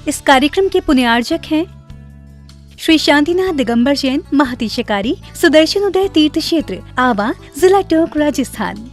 इस कार्यक्रम के पुण्यार्जक हैं श्री शांतिनाथ दिगंबर जैन महातिशयकारी सुदर्शन उदय तीर्थ क्षेत्र आवा, जिला टोंक, राजस्थान।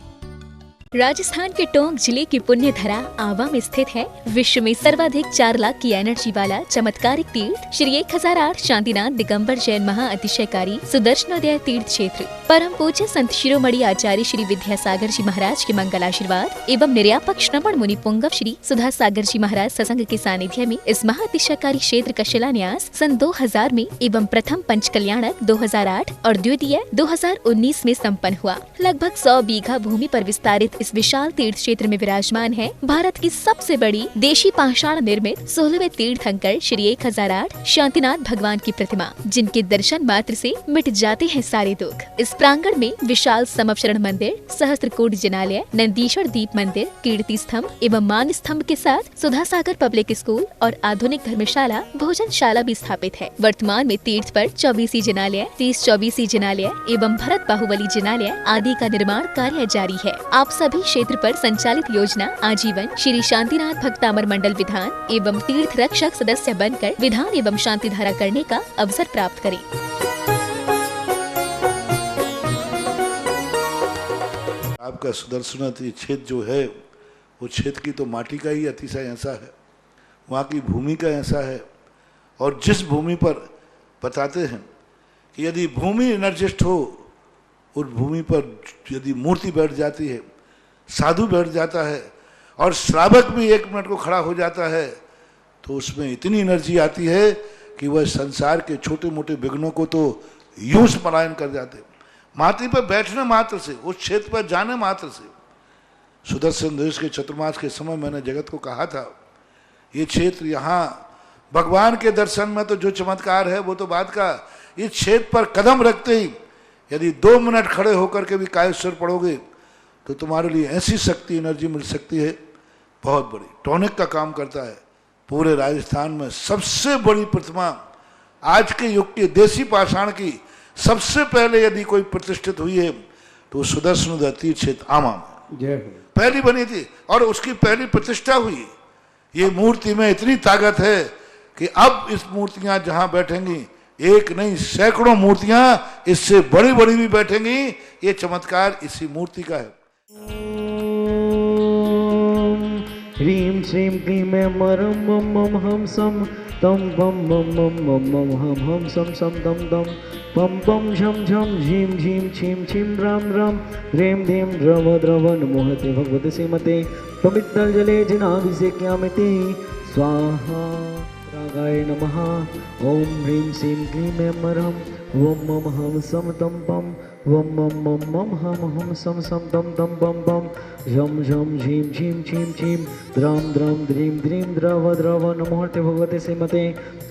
राजस्थान के टोंक जिले की पुण्य धरा आवा में स्थित है विश्व में सर्वाधिक 4 लाख की एनर्जी वाला चमत्कारिक तीर्थ श्री 1008 शांतिनाथ दिगंबर जैन महाअतिशयकारी सुदर्शनोदय तीर्थ क्षेत्र। परम पूज्य संत शिरोमणि आचार्य श्री विद्यासागर जी महाराज के मंगल आशीर्वाद एवं निर्यापक श्रवण मुनि पुंगव श्री सुधा सागर जी महाराज सत्संग के सानिध्य में इस महाअतिशयकारी क्षेत्र का शिलान्यास सन 2000 में एवं प्रथम पंच कल्याणक 2008 और द्वितीय 2019 में संपन्न हुआ। लगभग 100 बीघा भूमि पर विस्तारित इस विशाल तीर्थ क्षेत्र में विराजमान है भारत की सबसे बड़ी देशी पाषाण निर्मित 16वें तीर्थंकर श्री 1008 शांतिनाथ भगवान की प्रतिमा, जिनके दर्शन मात्र से मिट जाते हैं सारे दुख। इस प्रांगण में विशाल समवचरण मंदिर, सहस्त्रकोट जिनालय, नंदीश्वर दीप मंदिर, कीर्ति स्तंभ एवं मान स्तंभ के साथ सुधा सागर पब्लिक स्कूल और आधुनिक धर्मशाला, भोजनशाला भी स्थापित है। वर्तमान में तीर्थ पर 24 जिनालय, 30-24 जिनालय एवं भरत बाहुबली जिनालय आदि का निर्माण कार्य जारी है। आप सभी क्षेत्र पर संचालित योजना आजीवन श्री शांतिनाथ भक्तामर मंडल विधान एवं तीर्थ रक्षक सदस्य बनकर विधान एवं शांति धारा करने का अवसर प्राप्त करें। आपका सुदर्शन क्षेत्र जो है वो क्षेत्र की तो माटी का ही अतिशय ऐसा है, वहाँ की भूमि का ऐसा है। और जिस भूमि पर बताते हैं कि यदि भूमि एनर्जिस्ट हो, उस भूमि पर यदि मूर्ति बैठ जाती है, साधु बैठ जाता है और श्रावक भी 1 मिनट को खड़ा हो जाता है, तो उसमें इतनी एनर्जी आती है कि वह संसार के छोटे मोटे विघ्नों को तो यूं पलायन कर जाते। माटी पर बैठने मात्र से, उस क्षेत्र पर जाने मात्र से, सुदर्शन देश के चतुर्मास के समय मैंने जगत को कहा था, ये क्षेत्र यहाँ भगवान के दर्शन में तो जो चमत्कार है वो तो बात का, इस क्षेत्र पर कदम रखते ही यदि 2 मिनट खड़े होकर के भी कायेश्वर पढ़ोगे तो तुम्हारे लिए ऐसी शक्ति एनर्जी मिल सकती है बहुत बड़ी। टॉनिक का काम करता है। पूरे राजस्थान में सबसे बड़ी प्रतिमा आज के युग के देसी पाषाण की सबसे पहले यदि कोई प्रतिष्ठित हुई है तो सुदर्शन तीर्थ क्षेत्र आमा में पहली बनी थी और उसकी पहली प्रतिष्ठा हुई। ये मूर्ति में इतनी ताकत है कि अब इस मूर्तियां जहां बैठेंगी, एक नहीं सैकड़ों मूर्तियां इससे बड़ी बड़ी भी बैठेंगी। ये चमत्कार इसी मूर्ति का है। ह्रीं श्रीं क्लीं ऐं मरं मम मम हम सम तम बम मम मम मम मम हम सम सम दम दम पम पम झम झम झीं झीं छीं छीं राम राम ह्रीं ह्रीं द्रव द्रव नमो हते भगवते श्रीमते पवित्र जले जिनाभिषेक्यामिते स्वाहा रागाय नमः। ओम ह्रीं श्रीं क्लीं ऐं मरं ओम मम हम सम तम पम वम मम मम मम हम सम सम दम दम बम बम झम झम झीं झीं छीं छीं द्राम द्राम द्रीं द्रीं द्रव द्रव नमोर्ते भगवते श्रीमते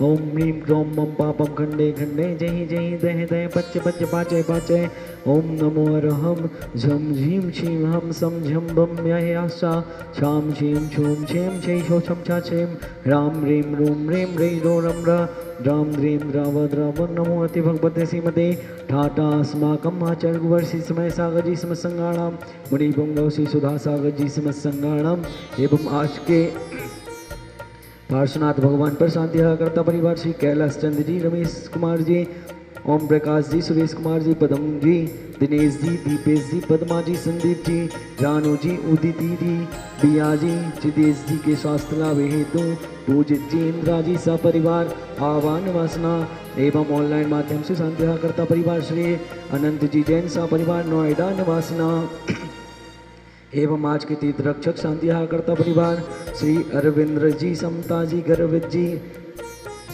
ओम ह्रीं क्रोम मम पापम खंडे खंडे जहि जहि दह दह पच्च पच्च पाचे पाचे ओम नमो अरहम झम झीं छीं हम सम झम बम यहाशा छाम छीं छूम छेम छै छो छम छा छेम राम ह्रीं रूम ह्रीं ह्रीं रो रम र राम ह्रीं द्रव द्रव नमोर्ते भगवते श्रीमते ठाटा अस्माकम् आचार्य गुरुवर्षि समय सागर जी समस्त संगाणाम मुनि पुंगव श्री सुधा सागर जी समस्त संगाणाम एवं आज के पार्श्वनाथ भगवान पर शांति करता परिवार श्री कैलाश चंद्र जी, रमेश कुमार जी, ओम प्रकाश जी, सुरेश कुमार जी, पदम जी, दिनेश जी, दीपेश जी, पदमा जी, संदीप जी, रानू जी, उदिति जी, बिया जी, चिदेश जी के स्वास्थ्य लाभ हेतु पूजित जी इंद्रा जी सपरिवार आह्वान वासना एवं ऑनलाइन माध्यम से शांति करता परिवार श्री अनंत जी जैन सपरिवार नोएडा निवासना एवं आज के तीर्थ रक्षक शांति करता परिवार श्री अरविंद्र जी, समता जी, गर्वित जी,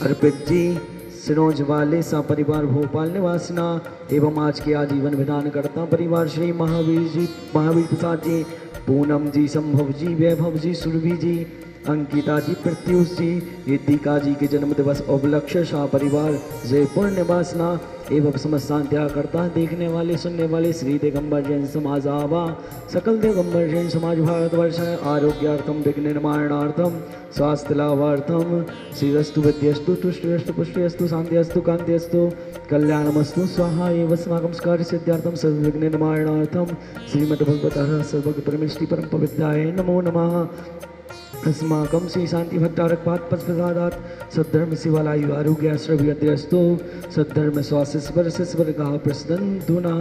अर्पित जी, सिनोज वाले सा परिवार भोपाल निवासना एवं आज के आजीवन विधान करता परिवार श्री महावीर जी, महावीर प्रसाद जी, पूनम जी, संभव जी, वैभव जी, सुरभि जी, अंकिता जी, प्रत्युष जी, रितिका जी के जन्म दिवस उपलक्ष्य शाह परिवार जयपुर निवासना एवं समस्त शांत्या करता देखने वाले सुनने वाले श्री दिगंबर जैन समाज आवा सकल दिगंबर जैन समाज भारतवर्ष आरोग्यार्थम विघ्न निर्माणार्थम स्वास्थ्य लाभार्थम श्रीरस्तु विद्यस्तु तुष्टिरस्तु पुष्टिरस्तु शांतिरस्तु कांतिरस्तु कल्याणमस्तु स्वाहा एवं अस्माकं कार्य सिद्धार्थम सर्वविघ्न निर्माणार्थम श्रीमद् भगवतः सर्वज्ञ परमेष्टि परम पवित्राय नमो नमः। अस्माकं श्री शांति भट्टारक पाद प्रसादात् सद्धर्म शिवालायु आरोग्य आश्रव्यद्रस्तु सद्धर्म स्वास्थ्य स्वर्गः प्रसदन्तु नः।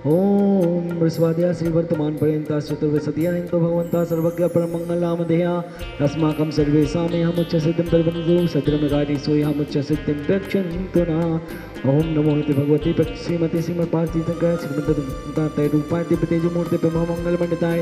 ओम वृषवाद्या श्री वर्तमान पर्यन्ता चतुर्विंशतितो भगवन्ता सर्वज्ञ परमङ्गलामधेया अस्माकं सर्वेषां यमुच्च सिद्धिं प्रबन्धु सद्रमगारी सोऽहमुच्च सिद्धिं रक्षन्तु नः। ओम नमो इति भगवती श्रीमती श्रीमत्पार्थितङ्कर श्रीमद् रूपाय दिव्यतेजोमूर्ते ब्रह्ममङ्गलमण्डिताय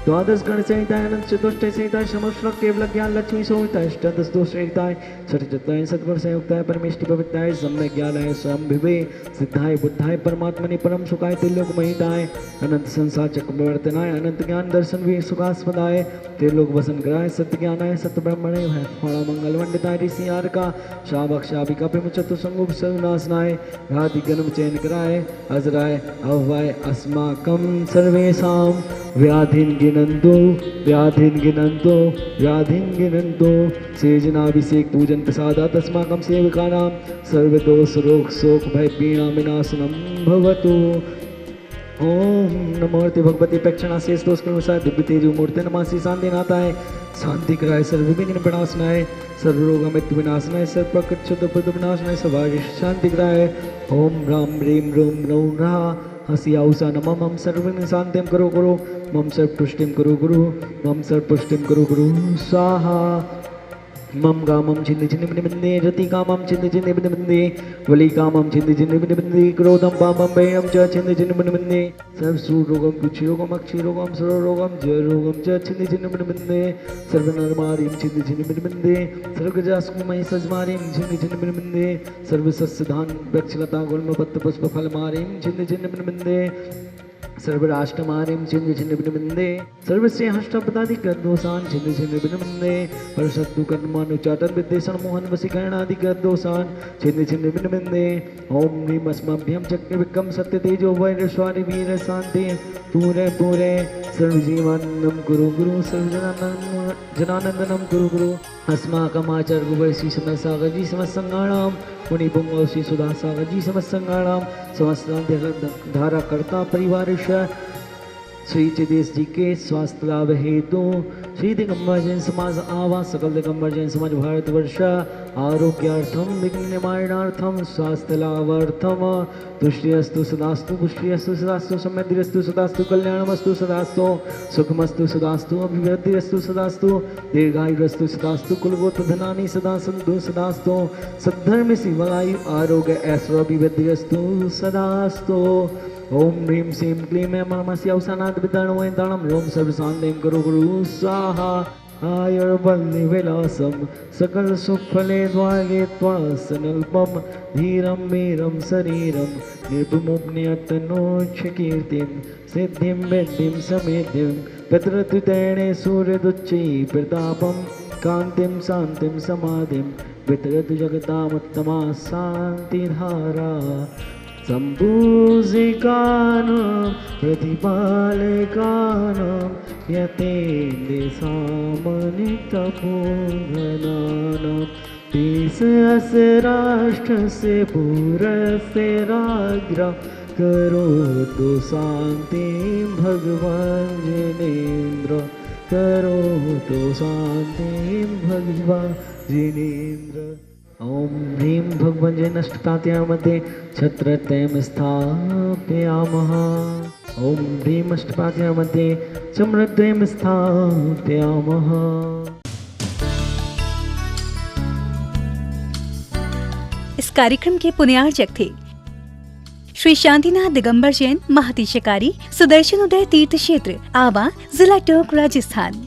द्वादश गण संहिताय अनंत चतुष्टय संहिताय समश्रक केवल ज्ञान लक्ष्मी संहिताय अष्टादश दोष संहिताय सठचत्वाय सद्गुण संयुक्ताय परमेष्टि पवित्राय सम्यक ज्ञानाय स्वयं विवे सिद्धाय बुद्धाय परमात्मने परम सुखाय त्रिलोक महिताय अनंत संसार चक्र प्रवर्तनाय अनंत ज्ञान दर्शन वीर सुखास्पदाय त्रिलोक वसन कराय सत्य ज्ञानाय सत्य ब्रह्मणे फणा मंगल मंडिताय ऋषि आर का शावक शाविका प्रेम चतुसंगुप सर्वनाशनाय राधि गणम चयन कराय अजराय अव्वाय अस्माकं सर्वेषां व्याधिन गिनंतो व्याधिन गिनंतो सेजनाभिषेक पूजन प्रसादात् अस्माकं सेवकानां सर्वदोष रोग शोक भय पीड़ा विनाशनम भवतु। ओम नमो भगवती प्रेक्षणा शेष दोष अनुसार दिव्य तेजो मूर्ति नमासि शांतिनाथाय शांति कराय सर्व विघ्न विनाशनाय सर्व रोग मृत्यु विनाशनाय सर्व प्रकृत शुद्ध बुद्ध विनाशनाय सवारी शांति कराय। ओम राम ह्रीम रूम रौं रहा हसी आउसा नमः मम सर्वं शांतिं करो गुरु मम सर्व पुष्टिं करो गुरु मम सर्व पुष्टिं करो गुरु स्वाहा। मम कामं छिन्द छिन्द बिंदे रति कामं छिन्द छिन्द बिंदे वली कामं छिन्द छिन्द बिंदे क्रोधं पापं भयं च छिन्द छिन्द बिंदे सर्व रोगं कुक्षरोगं अक्षरोगं सर्वरोगं जरोगं च छिन्द छिन्द बिंदे सर्वनरमारिं छिन्द छिन्द बिंदे सर्वगजास्कुमय सजमारिं छिन्द छिन्द बिंदे सर्वसस्यधान वृक्षलता गुल्मपत्र पुष्प फलमारिं छिन्द छिन्द बिंदे सर्वराष्ट्रमारिं छिन्द छिन्द बिंदे सर्वस्य हष्टपदाधिकर्दोषान् छिन्द छिन्द बिंदे परशत्रु कर्मानुचाटन विद्वेषण मोहन वशीकरणादिकर्दोषान् छिन्द छिन्द बिंदे। ओम ह्रीं अस्मभ्यं चक्रविक्रम सत्य तेजो वैरस्वारि वीर शांति पूरे पूरे सर्वजीवानंदं कुरु गुरु सर्वजनानंदनं कुरु गुरु अस्माकम् आचार्य गुरुवर्षि समस्त सागर जी समस्त संगाणां मुनि पुंगव श्री सुधा सागर जी समस्त संगाणां समस्त धारा कर्ता परिवार श्री चिदेश जी के स्वास्थ्य लाभ हेतु श्री दिगंबर जैन समाज आवास सकल दिगंबर जैन समाज भारतवर्ष आरोग्यार्थम विघ्न निवारणार्थम स्वास्थ्य लाभार्थम तुष्टिरस्तु सदास्तु पुष्टिरस्तु सदास्तु समृद्धिरस्तु सदास्तु कल्याणमस्तु सदास्तु सुखमस्तु सदास्तु अभिवृद्धिरस्तु सदास्तु दीर्घायुरस्तु सदास्तु कुलगोत्र धनानि सदा सन्तु सदास्तु सद्धर्म शिवायु आरोग्य ऐश्वर्यभिवृद्धिरस्तु सदास्तु। ओम ह्रीं श्रीं क्लीं नमस्य अवसानात् वितरणमय दानं लोम सर्वशान्तिं करो गुरु स्वाहा। आयुर्बलनिविलासं सकल सुखफले द्वारे त्वासनल्पं धीरं वीरं शरीरं निर्भुमुपनियतनोच्च कीर्तिं सिद्धिं विद्धिं समेधिं पितृतुतैणे सूर्यदुच्चै प्रतापं कान्तिं शान्तिं समाधिं वितरतु जगतामुत्तमा शान्तिधारा सम्पूजिकानां प्रतिपालकानां यतेन्द्रसामनितपोधनानां देशस्य राष्ट्रस्य पुरस्य राज्ञा करोतु शान्तिं भगवान् जिनेन्द्र करोतु शान्तिं भगवान् जिनेन्द्र। ओम ह्रीं भगवञ्जनष्टकात्या मध्ये छत्रत्रयं स्थापयामः। ओम ह्रीं अष्टपात्या मध्ये चम्रद्वयं स्थापयामः। इस कार्यक्रम के पुण्यार्चक थे श्री शांतिनाथ दिगंबर जैन महातिशकारी सुदर्शन उदय तीर्थ क्षेत्र आवा, जिला टोंक, राजस्थान।